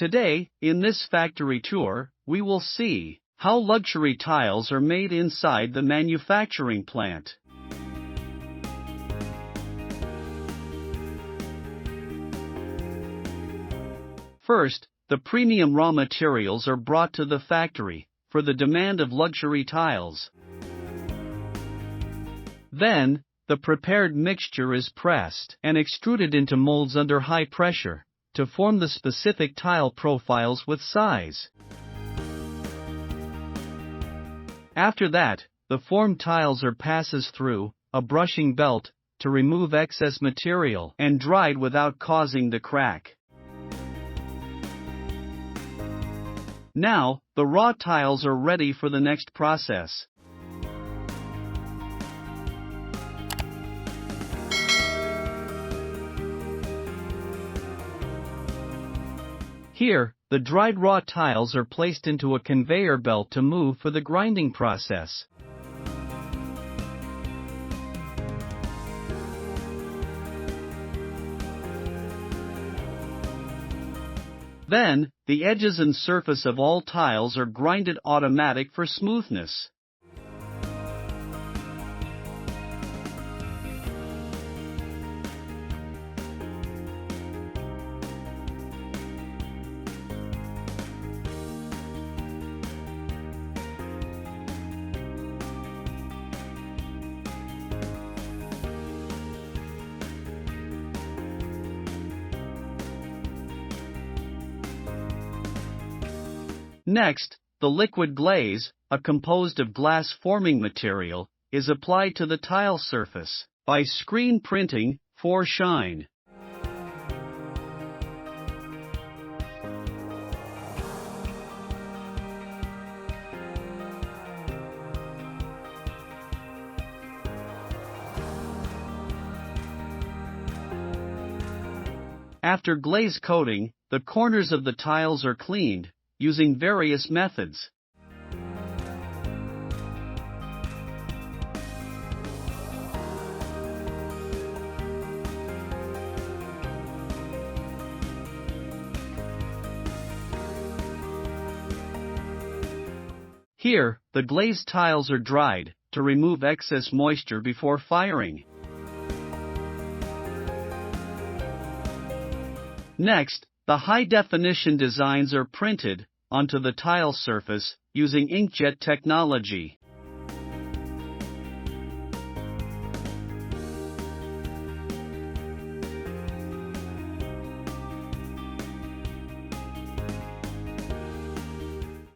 Today, in this factory tour, we will see how luxury tiles are made inside the manufacturing plant. First, the premium raw materials are brought to the factory for the demand of luxury tiles. Then, the prepared mixture is pressed and extruded into molds under high pressure to form the specific tile profiles with size. After that, the formed tiles are passes through a brushing belt to remove excess material and dried without causing the crack. Now, the raw tiles are ready for the next process. Here, the dried raw tiles are placed into a conveyor belt to move for the grinding process. Then, the edges and surface of all tiles are grinded automatic for smoothness. Next, the liquid glaze, composed of glass forming material, is applied to the tile surface by screen printing for shine. After glaze coating, the corners of the tiles are cleaned using various methods. Here, the glazed tiles are dried to remove excess moisture before firing. Next, the high-definition designs are printed onto the tile surface using inkjet technology.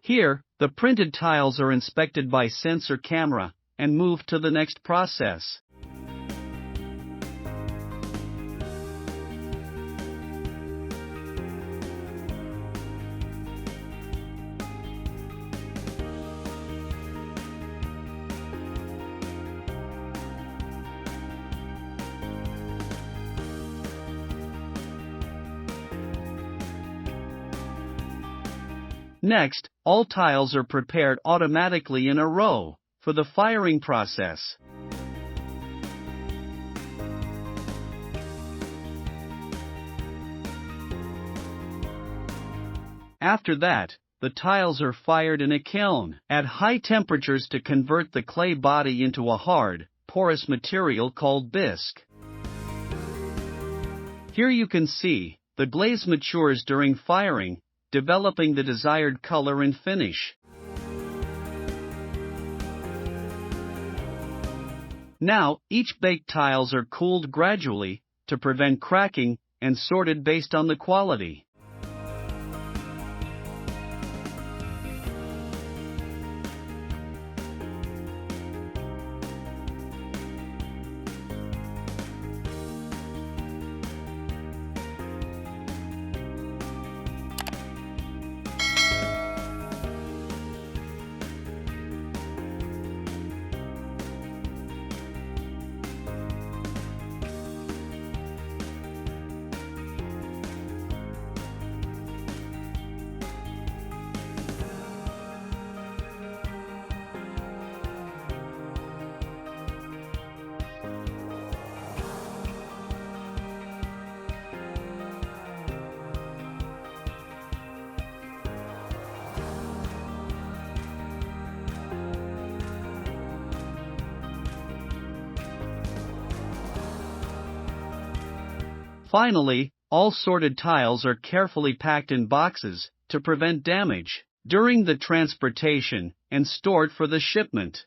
Here, the printed tiles are inspected by sensor camera and moved to the next process. Next, all tiles are prepared automatically in a row for the firing process. After that, the tiles are fired in a kiln at high temperatures to convert the clay body into a hard, porous material called bisque. Here you can see the glaze matures during firing, developing the desired color and finish. Now, each baked tiles are cooled gradually to prevent cracking and sorted based on the quality. Finally, all sorted tiles are carefully packed in boxes to prevent damage during the transportation and stored for the shipment.